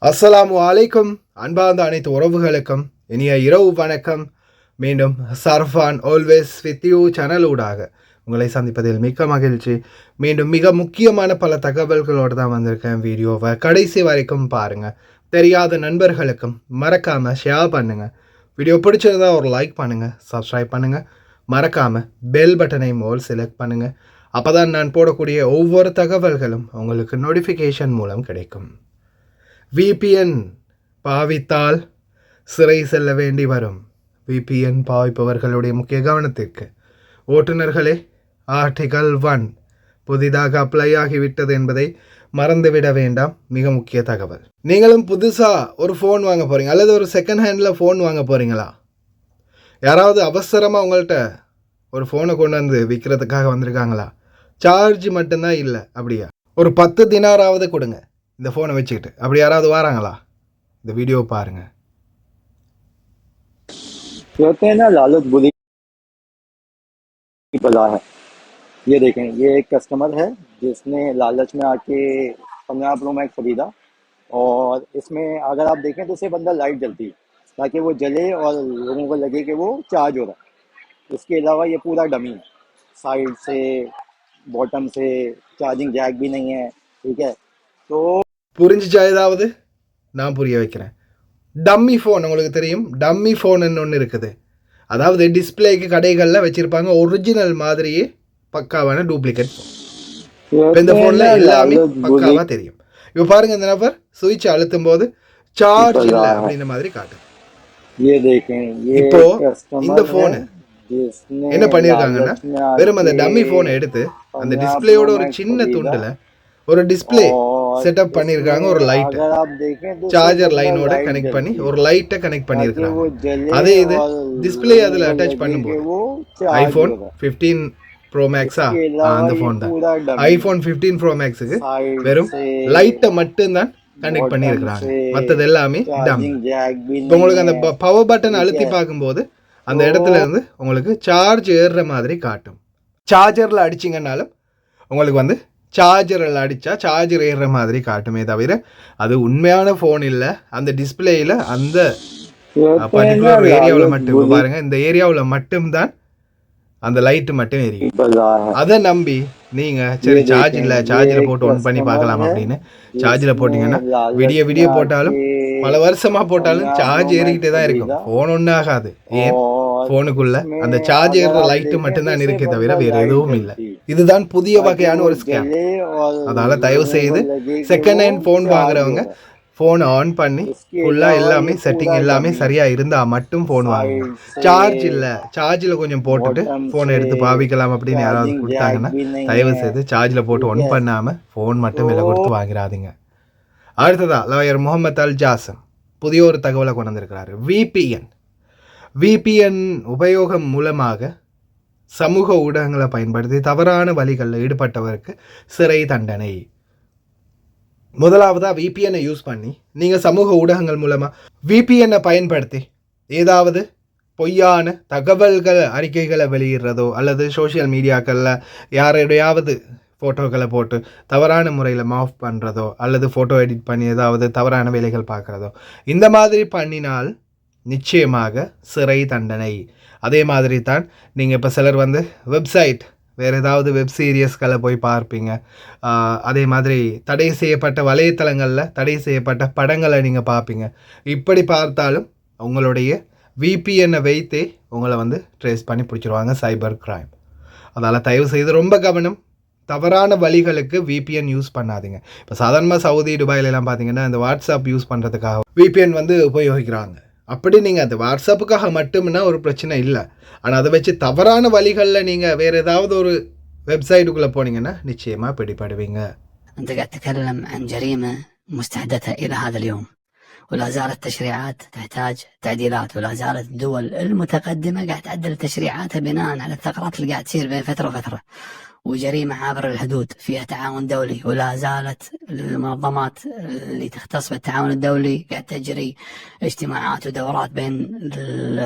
அஸ்ஸலாமு அலைக்கும். அன்பார்ந்த அனைத்து உறவுகளுக்கும் இனிய இரவு வணக்கம். மீண்டும் சர்ஃபான் ஆல்வேஸ் வித் யூ சேனல் ஊடாக உங்களை சந்திப்பதில் மிக்க மகிழ்ச்சி. மீண்டும் மிக முக்கியமான பல தகவல்களோடு தான் வந்திருக்கேன். வீடியோவை கடைசி வரைக்கும் பாருங்கள். தெரியாத நண்பர்களுக்கும் மறக்காமல் ஷேர் பண்ணுங்கள். வீடியோ பிடிச்சிருந்தா ஒரு லைக் பண்ணுங்கள், சப்ஸ்கிரைப் பண்ணுங்கள். மறக்காமல் பெல் பட்டனையும் ஓல் செலக்ட் பண்ணுங்கள். அப்போ தான் நான் போடக்கூடிய ஒவ்வொரு தகவல்களும் உங்களுக்கு நோட்டிஃபிகேஷன் மூலம் கிடைக்கும். VPN பாவித்தால் சிறை செல்ல வேண்டி வரும். VPN பாவிப்பவர்களுடைய முக்கிய கவனத்திற்கு, ஓட்டுநர்களே, ஆர்டிகல் 1 புதிதாக அப்ளை ஆகிவிட்டது என்பதை மறந்துவிட வேண்டாம். மிக முக்கிய தகவல். நீங்களும் புதுசாக ஒரு ஃபோன் வாங்க போகிறீங்க அல்லது ஒரு செகண்ட் ஹேண்டில் ஃபோன் வாங்க போகிறீங்களா? யாராவது அவசரமாக உங்கள்கிட்ட ஒரு ஃபோனை கொண்டு வந்து விற்கிறதுக்காக வந்திருக்காங்களா? சார்ஜ் மட்டும்தான் இல்லை அப்படியா? ஒரு 10 தினாராவது கொடுங்க இந்த ஃபோனை வச்சுக்கிட்டு. அப்படி யாராவது வராங்களா? இந்த வீடியோ பாருங்கள். कहते हैं ना, लालच बुरी बला है। ये देखें, ये एक कस्टमर है जिसने लालच में आके 15 प्रो मैक्स खरीदा और इसमें अगर आप देखें तो सिर्फ अंदर लाइट जलती है ताकि वो जले और लोगों को लगे कि वो चार्ज हो रहा है। इसके अलावा ये पूरा डमी है, साइड से बॉटम से चार्जिंग जैक भी नहीं है। ठीक है, तो புரிஞ்சிச்சா? ஏதாவது நான் புரிய வைக்கிறேன். டம்மி ஃபோன் உங்களுக்கு தெரியும். டம்மி ஃபோன்னு ஒன்று இருக்குது. அதாவது டிஸ்பிளேக்கு கடைகளில் வச்சுருப்பாங்க ஒரிஜினல் மாதிரியே பக்காவான டூப்ளிகேட் ஃபோன். இந்த ஃபோனில் எல்லாமே பக்காவாக தெரியும். இப்போ பாருங்கள், இந்த நபர் சுவிட்ச் அழுத்தும் போது சார்ஜ் இல்லை அப்படின்ற மாதிரி காட்டும். இப்போ இந்த ஃபோனு என்ன பண்ணியிருக்காங்கன்னா, வெறும் அந்த டம்மி ஃபோனை எடுத்து அந்த டிஸ்பிளேயோட ஒரு சின்ன துண்டில் ஒரு டிஸ்பிளே செட்டப் பண்ணியிருக்காங்க. ஒரு லைட் சார்ஜர் லைனோட கனெக்ட் பண்ணி ஒரு லைட்டை கனெக்ட் பண்ணியிருக்காங்க. அதே இது டிஸ்பிளே அதில் அட்டாச் பண்ணும்போது iPhone 15 ப்ரோ மேக்ஸா அந்த ஃபோன் தான். iPhone 15 ப்ரோ மேக்ஸுக்கு வெறும் லைட்டை மட்டும்தான் கனெக்ட் பண்ணியிருக்கிறாங்க. மற்றது எல்லாமே டம். இப்போ உங்களுக்கு அந்த பவர் பட்டன் அழுத்தி பார்க்கும்போது அந்த இடத்துல இருந்து உங்களுக்கு சார்ஜ் ஏறுற மாதிரி காட்டும். சார்ஜரில் அடிச்சிங்கன்னாலும் உங்களுக்கு வந்து சார்ஜரில் அடித்தா சார்ஜர் ஏறுற மாதிரி காட்டுமே தவிர அது உண்மையான ஃபோன் இல்லை. அந்த டிஸ்பிளேயில் அந்த பர்டிகுலர் ஏரியாவில் மட்டும் பாருங்கள், இந்த ஏரியாவில் மட்டும்தான் அந்த லைட்டு மட்டும் எரியும். அதை நம்பி நீங்கள் சரி சார்ஜ் இல்லை, சார்ஜில் போட்டு ஒன் பண்ணி பார்க்கலாம் அப்படின்னு சார்ஜில் போட்டிங்கன்னா விடிய போட்டாலும் பல வருஷமாக போட்டாலும் சார்ஜ் ஏறிக்கிட்டே தான் இருக்கும். ஃபோன் ஒன்றும் ஆகாது. ஏன்? ஃபோனுக்குள்ள அந்த சார்ஜ் ஏறுற லைட்டு மட்டும்தான் இருக்கே தவிர வேறு எதுவும் இல்லை. இதுதான் புதிய வகையான ஒரு ஸ்கேம். அதனால தயவு செய்து செகண்ட் ஹேண்ட் ஃபோன் வாங்குறவங்க ஃபோனை ஆன் பண்ணி ஃபுல்லாக எல்லாமே செட்டிங் எல்லாமே சரியாக இருந்தால் மட்டும் ஃபோன் வாங்குங்க. சார்ஜ் இல்லை, சார்ஜில் கொஞ்சம் போட்டுட்டு ஃபோனை எடுத்து பாவிக்கலாம் அப்படின்னு யாராவது கொடுத்தாங்கன்னா தயவு செய்து சார்ஜில் போட்டு ஒன் பண்ணாமல் ஃபோன் மட்டும் விலை கொடுத்து வாங்கிறாதீங்க. அடுத்ததா லாயர் முகமது அல் ஜாசம் புதிய ஒரு தகவலை கொண்டு வந்திருக்கிறாரு. VPN உபயோகம் மூலமாக சமூக ஊடகங்களை பயன்படுத்தி தவறான வழிகளில் ஈடுபட்டவருக்கு சிறை தண்டனை. முதலாவதாக VPN யூஸ் பண்ணி நீங்கள் சமூக ஊடகங்கள் மூலமாக VPN பயன்படுத்தி ஏதாவது பொய்யான தகவல்கள் அறிக்கைகளை வெளியிடுறதோ அல்லது சோஷியல் மீடியாக்களில் யாரையாவது ஃபோட்டோக்களை போட்டு தவறான முறையில் மாஃப் பண்ணுறதோ அல்லது ஃபோட்டோ எடிட் பண்ணி ஏதாவது தவறான வேலைகள் பார்க்குறதோ இந்த மாதிரி பண்ணினால் நிச்சயமாக சிறை தண்டனை. அதே மாதிரி தான் நீங்கள் இப்போ சிலர் வந்து வெப்சைட் வேறு ஏதாவது வெப் சீரியஸ்களை போய் பார்ப்பீங்க. அதே மாதிரி தடை செய்யப்பட்ட வலைத்தளங்களில் தடை செய்யப்பட்ட படங்களை நீங்கள் பார்ப்பீங்க. இப்படி பார்த்தாலும் உங்களுடைய VPN வைத்தே உங்களை வந்து ட்ரேஸ் பண்ணி பிடிச்சிருவாங்க, சைபர் கிரைம். அதனால் தயவு செய்து ரொம்ப கவனம். தவறான வழிகளுக்கு VPN யூஸ் பண்ணாதீங்க. இப்போ சாதாரணமாக சவுதி துபாயிலெல்லாம் பார்த்தீங்கன்னா இந்த வாட்ஸ்அப் யூஸ் பண்ணுறதுக்காக VPN வந்து உபயோகிக்கிறாங்க. அப்படி நீங்கள் அந்த வாட்ஸ்அப்புக்காக மட்டும்னா ஒரு பிரச்சனை இல்லை. ஆனால் அதை வச்சு தவறான வழிகளில் நீங்கள் வேறு ஏதாவது ஒரு வெப்சைட்டுக்குள்ளே போனீங்கன்னா நிச்சயமாக பிடிபடுவீங்க. أنت قاعد تتكلم عن جريمة مستحدثة إلى هذا اليوم، ولا زالت التشريعات تحتاج تعديلات، ولا زالت الدول المتقدمة قاعد تعدل تشريعاتها بناء على الثغرات اللي قاعد تصير بين فترة وفترة. وجريمة عابر الحدود فيها تعاون دولي، ولا زالت المنظمات اللي تختص بالتعاون الدولي قاعد تجري اجتماعات ودورات بين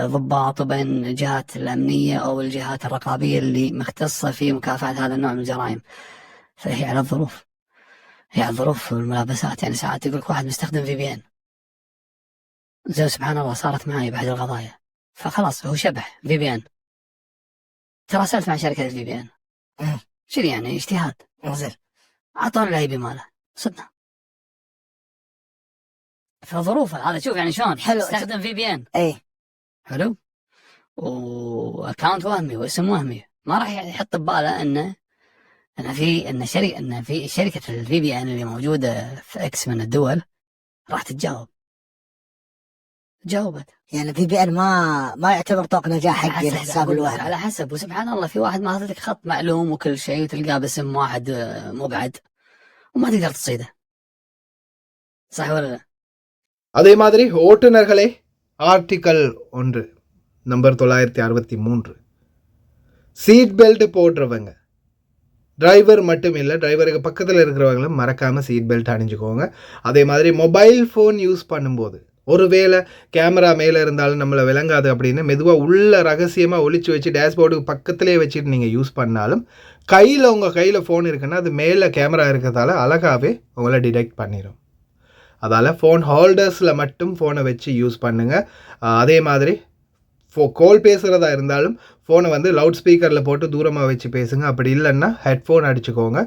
الضباط وبين الجهات الأمنية أو الجهات الرقابية اللي مختصة في مكافحة هذا النوع من الجرائم. فهي على الظروف. هي الظروف والملابسات، يعني ساعات يقول لك واحد مستخدم VPN، زي سبحان الله صارت معي بأحد القضايا، فخلاص هو شبح VPN. تراسلت مع شركة VPN، شو يعني اجتهاد، زين أعطوني الIP ماله صدنا. فظروفه هذا شوف يعني شلون حلو. استخدم VPN ايه حلو، واكونت وهمي واسم وهمي، ما راح يحط بباله ان في شركه VPN اللي موجوده في اكس من الدول راح تتجاوب. جاوبت يعني VPN ما يعتبر طوق نجاح على حقي حسب، الحساب أقول لك الوهمي. على حسب. وسبحان الله في واحد ماخذ لك خط معلوم وكل شيء وتلقاه باسم واحد مبعد وما تقدر تصيده، صح ولا لا؟ அதே மாதிரி ஓட்டுநர்களே ஆர்டிக்கல் 1 நம்பர் 963 சீட் பெல்ட் போடுறவங்க டிரைவர் மட்டும் இல்லை, டிரைவருக்கு பக்கத்தில் இருக்கிறவங்களும் மறக்காமல் சீட் பெல்ட் அணிஞ்சுக்கோங்க. அதே மாதிரி மொபைல் ஃபோன் யூஸ் பண்ணும்போது ஒருவேளை கேமரா மேலே இருந்தாலும் நம்மளை விளங்காது அப்படின்னு மெதுவாக உள்ள ரகசியமாக ஒளிச்சு வச்சு டேஷ்போர்டுக்கு பக்கத்துலேயே வச்சுட்டு நீங்கள் யூஸ் பண்ணாலும் உங்கள் கையில் ஃபோன் இருக்குன்னா அது மேலே கேமரா இருக்கிறதால அழகாகவே உங்களை டிடெக்ட் பண்ணிடும். அதால் ஃபோன் ஹோல்டர்ஸில் மட்டும் ஃபோனை வச்சு யூஸ் பண்ணுங்கள். அதே மாதிரி கால் பேசுகிறதா இருந்தாலும் ஃபோனை வந்து லவுட் ஸ்பீக்கரில் போட்டு தூரமாக வச்சு பேசுங்க. அப்படி இல்லைன்னா ஹெட்ஃபோன் அடிச்சுக்கோங்க,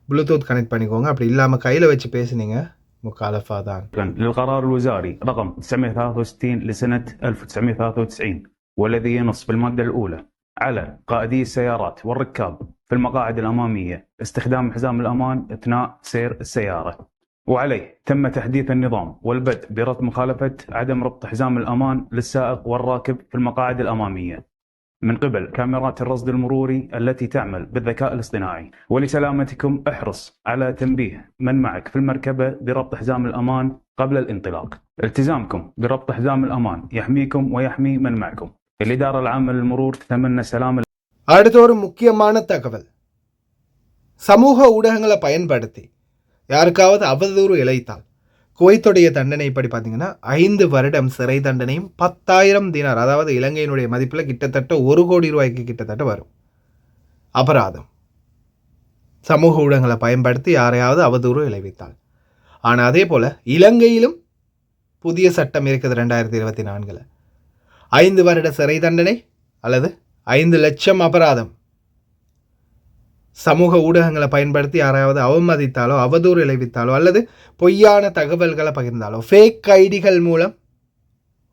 ப்ளூடூத் கனெக்ட் பண்ணிக்கோங்க. அப்படி இல்லாமல் கையில் வச்சு பேசுனீங்க مخالفة ذان. للقرار الوزاري رقم 963 لسنة 1993 والذي ينص بالمادة الأولى على قائدي السيارات والركاب في المقاعد الأمامية استخدام حزام الأمان أثناء سير السيارة، وعليه تم تحديث النظام والبدء بربط مخالفة عدم ربط حزام الأمان للسائق والراكب في المقاعد الأمامية من قبل كاميرات الرصد المروري التي تعمل بالذكاء الاصطناعي. ولسلامتكم احرص على تنبيه من معك في المركبة بربط حزام الأمان قبل الانطلاق. التزامكم بربط حزام الأمان يحميكم ويحمي من معكم. الإدارة العامة للمرور تتمنى سلام. அடுத்த ஒரு முக்கியமான தகவல், சமூக ஊடகங்களை பயன்படுத்தி யாருக்காவது அவதூறு இழைத்தால் குவைத்துடைய தண்டனை படி பார்த்தீங்கன்னா 5 வருடம் சிறை தண்டனையும் 10,000 தினார், அதாவது இலங்கையினுடைய மதிப்பில் கிட்டத்தட்ட 1 கோடி ரூபாய்க்கு கிட்டத்தட்ட வரும் அபராதம், சமூக ஊடகங்களை பயன்படுத்தி யாரையாவது அவதூறு இழைவித்தால். ஆனால் அதே போல் இலங்கையிலும் புதிய சட்டம் இருக்குது 2024. 5 வருட சிறை தண்டனை அல்லது 5 லட்சம் அபராதம் சமூக ஊடகங்களை பயன்படுத்தி யாராவது அவமதித்தாலோ அவதூறு இழைவித்தாலோ அல்லது பொய்யான தகவல்களை பகிர்ந்தாலோ ஃபேக் ஐடிகள் மூலம்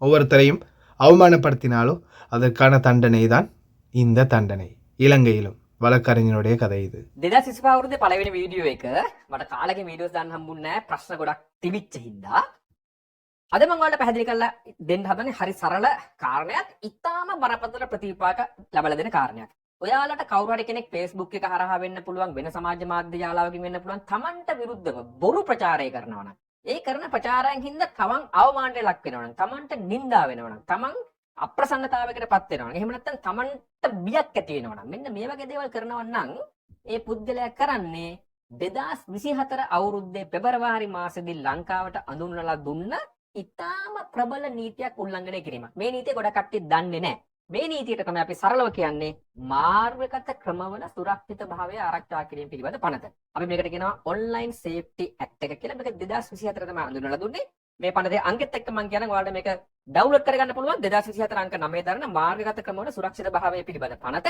ஒவ்வொருத்தரையும் அவமானப்படுத்தினாலோ அதற்கான தண்டனை தான் இந்த தண்டனை. இலங்கையிலும் வழக்கறிஞருடைய කதை இது. 2025 අවුරුද්දේ පළවෙනි වීඩියෝ එක මට කාලෙකින් වීඩියෝස් දාන්න හම්බුන්නේ නැහැ, ප්‍රශ්න ගොඩක් තිබිච්ච හින්දා. අද මම ඔයාලට පැහැදිලි කරලා දෙන්න හදන්නේ හරි සරල කාරණයක්, ඉතාම බරපතල ප්‍රතිපාක ලබා දෙන කාරණයක්. ඔයාලට කවුරු හරි කෙනෙක් Facebook එක හරහා වෙන්න පුළුවන්, වෙන සමාජ මාධ්‍ය ජාලාවකින් වෙන්න පුළුවන්, Tamanට විරුද්ධව බොරු ප්‍රචාරය කරනවා නම්, ඒ කරන ප්‍රචාරයෙන් හින්දා තමන් අවමානයට ලක් වෙනවා නම්, Tamanට නිඳා වෙනවා නම්, තමන් අප්‍රසන්නතාවයකට පත් වෙනවා නම්, එහෙම නැත්නම් Tamanට බියක් ඇති වෙනවා නම්, මෙන්න මේ වගේ දේවල් කරනවා නම් ඒ පුද්ගලයා කරන්නේ 2024 අවුරුද්දේ පෙබරවාරි මාසෙදී ලංකාවට අඳුන්වලා දුන්න ඉතාම ප්‍රබල නීතියක් උල්ලංඝනය කිරීමක්. මේ නීතිය ගොඩක් කට්ටිය දන්නේ නැහැ. මේ නීතියට තමයි අපි සරලව කියන්නේ මාර්ගගත ක්‍රමවල සුරක්ෂිත භාවය ආරක්ෂා කිරීම පිළිබඳ පනත. අපි මේකට කියනවා ඔන්ලයින් සේෆ්ටි ඇක්ට් එක කියලා. මේක 2024 තමයි අඳුනලා දුන්නේ. මේ පනතේ අංකෙත් එක්ක මම කියන්නේ ඔයාලට මේක ඩවුන්ලෝඩ් කරගන්න පුළුවන්. 2024 අංක 9 දරන මාර්ගගත ක්‍රමවල සුරක්ෂිත භාවය පිළිබඳ පනත.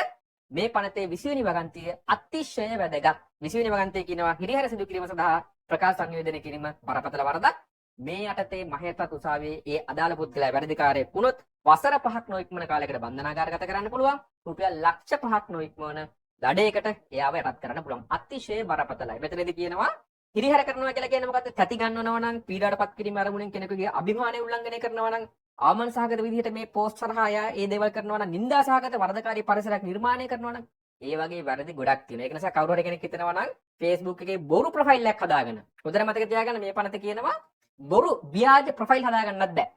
මේ පනතේ 20 වෙනි වගන්තිය අතිශය වැදගත්. 20 වෙනි වගන්තිය කියනවා හිරිහැර සිදු කිරීම සඳහා ප්‍රකාශ සංයෝජනය කිරීම බරපතල වරදක්. මේ යටතේ මහේතත් උසාවියේ ඒ අදාළ පුද්ගලයා වැරදිකාරයෙක් වුණොත් වසර 5ක් නොඉක්මන කාලයකට බන්ධනාගාරගත කරන්න පුළුවන්. රුපියල් ලක්ෂ 5ක් නොඉක්මන දඩයකට එයාව යටත් කරන්න පුළුවන්. අතිශය බරපතලයි. මෙතනදී කියනවා හිරිහැර කරනවා කියලා කියන්නේ මොකද්ද? තැති ගන්නවනවා නම්, පීඩාවටපත් කිරීම අරමුණෙන් කෙනෙකුගේ අභිමානය උල්ලංඝනය කරනවා නම්, ආමන සහගත විදිහට මේ පෝස්ට් සරහා ඒ දේවල් කරනවා නම්, නින්දා සහගත වරදකාරී පරිසරයක් නිර්මාණය කරනවා නම්, ඒ වගේ වැරදි ගොඩක් තියෙනවා. ඒක නිසා කවුරු හරි කෙනෙක් හිතනවා නම් Facebook එකේ බොරු ප්‍රොෆයිල් එකක් හදාගෙන, හොඳට මතක තියාගන්න මේ පනත කියනවා බොරු ව්‍යාජ ප්‍රොෆයිල් හදාගන්නත් බෑ.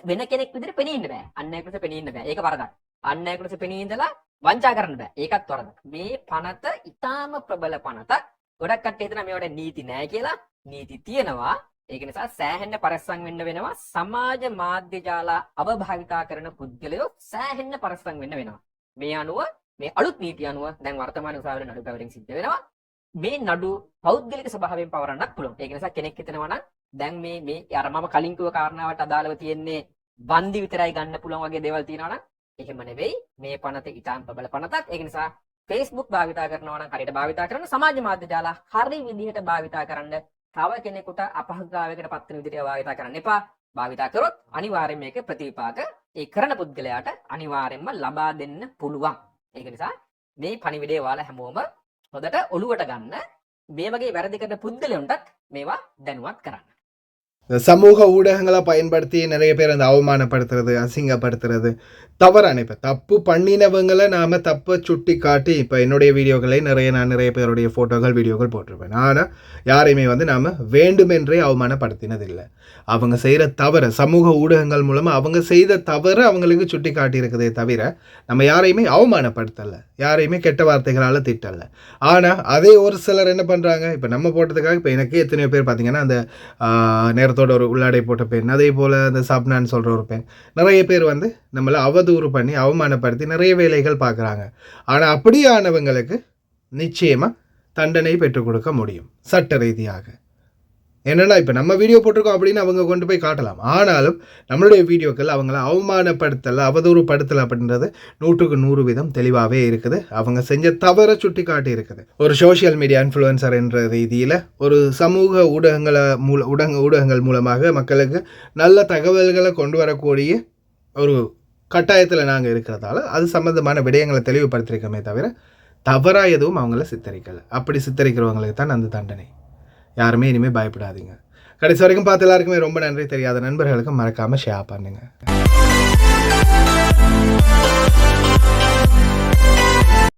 වෙන කෙනෙක් විදිහට පෙනී ඉන්න බෑ. අන්‍යයෙකුට පෙනී ඉන්න බෑ. ඒක වරදක්. අන්‍යයෙකුට පෙනී ඉඳලා වංචා කරන්න බෑ. ඒකත් වරදක්. මේ පනත ඊටාම ප්‍රබල පනතක්. ගොඩක් කට්ටිය හිතනවා මේවට නීති නැහැ කියලා. නීති තියෙනවා. ඒක නිසා සෑහෙන්න පරිස්සම් වෙන්න වෙනවා. සමාජ මාධ්‍ය ජාලා අවභාවිතා කරන පුද්ගලයෝ සෑහෙන්න පරිස්සම් වෙන්න වෙනවා. මේ අනුව මේ අලුත් නීති අනුව දැන් වර්තමාන උසාවියේ නඩු පැවරීම සිද්ධ වෙනවා. මේ නඩු පෞද්ගලික ස්වභාවයෙන් පවරන්නත් පුළුවන්. ඒක නිසා කෙනෙක් හිතනවා නම් දැන් මේ අර මම කලින් කිව්ව කාරණාවට අදාළව තියෙන්නේ වන්දි විතරයි ගන්න පුළුවන් වගේ දේවල් තියෙනවා නම් එහෙම නෙවෙයි. මේ පනත ඉතාම ප්‍රබල පනතක්. ඒක නිසා Facebook භාවිතා කරනවා නම් හරියට භාවිතා කරන්න, සමාජ මාධ්‍ය ජාල හරි විදිහට භාවිතා කරන්න. තව කෙනෙකුට අපහසුතාවයකට පත් වෙන විදිහට භාවිතා කරන්න එපා. භාවිතා කරොත් අනිවාර්යයෙන් මේක ප්‍රතිවිපාක ඒ කරන පුද්ගලයාට අනිවාර්යයෙන්ම ලබා දෙන්න පුළුවන්. ඒක නිසා මේ පණිවිඩය ඔයාලා හැමෝම හොඳට ඔළුවට ගන්න. මේ වගේ වැරදි කරන පුද්ගලයන්ටත් මේවා දැනුවත් කරන්න. இந்த சமூக ஊடகங்களை பயன்படுத்தி நிறைய பேர் அந்த அவமானப்படுத்துறது, அசிங்கப்படுத்துறது தவறான. இப்போ தப்பு பண்ணினவங்களை நாம் தப்பை சுட்டி காட்டி, இப்போ என்னுடைய வீடியோக்களை நான் நிறைய பேருடைய ஃபோட்டோக்கள் வீடியோக்கள் போட்டிருப்பேன். ஆனால் யாரையுமே நாம் வேண்டுமென்றே அவமானப்படுத்தினதில்லை. அவங்க செய்கிற தவறை சமூக ஊடகங்கள் மூலமாக அவங்க செய்த தவறை அவங்களுக்கு சுட்டி காட்டியிருக்குதே தவிர நம்ம யாரையுமே அவமானப்படுத்தலை, யாரையுமே கெட்ட வார்த்தைகளால் திட்டலை. ஆனால் அதே ஒரு சிலர் என்ன பண்ணுறாங்க, இப்போ நம்ம போட்டதுக்காக இப்போ எனக்கு எத்தனையோ பேர் பார்த்திங்கன்னா அந்த நேரத்தோட ஒரு உள்ளாடை போட்ட பெண், அதே போல் அந்த சப்னான்னு சொல்கிற ஒரு பெண், நிறைய பேர் வந்து நம்மளை அவதூறு பண்ணி அவமானப்படுத்தி நிறைய வேலைகள் பார்க்குறாங்க. ஆனால் அப்படியானவங்களுக்கு நிச்சயமாக தண்டனை பெற்றுக் கொடுக்க முடியும் சட்ட ரீதியாக. என்னென்னா இப்போ நம்ம வீடியோ போட்டிருக்கோம் அப்படின்னு அவங்க கொண்டு போய் காட்டலாம். ஆனாலும் நம்மளுடைய வீடியோக்கள் அவங்கள அவமானப்படுத்தலை, அவதூறுப்படுத்தலை அப்படின்றது 100% தெளிவாகவே இருக்குது. அவங்க செஞ்ச தவறை சுட்டி காட்டி இருக்குது. ஒரு சோஷியல் மீடியா இன்ஃப்ளூயன்சர் என்ற ரீதியில் ஒரு சமூக ஊடகங்கள் மூலமாக மக்களுக்கு நல்ல தகவல்களை கொண்டு வரக்கூடிய ஒரு கட்டாயத்தில் நாங்கள் இருக்கிறதால அது சம்மந்தமான விடயங்களை தெளிவுபடுத்திருக்கோமே தவிர தவறாக எதுவும் அவங்கள சித்தரிக்கலை. அப்படி சித்தரிக்கிறவங்களுக்கு தான் அந்த தண்டனை. யாருமே இனிமேல் பயப்படாதீங்க. கடைசி வரைக்கும் பார்த்து எல்லாருக்குமே ரொம்ப நன்றி. தெரியாத நண்பர்களுக்கும் மறக்காமல் ஷேர் பண்ணுங்கள்.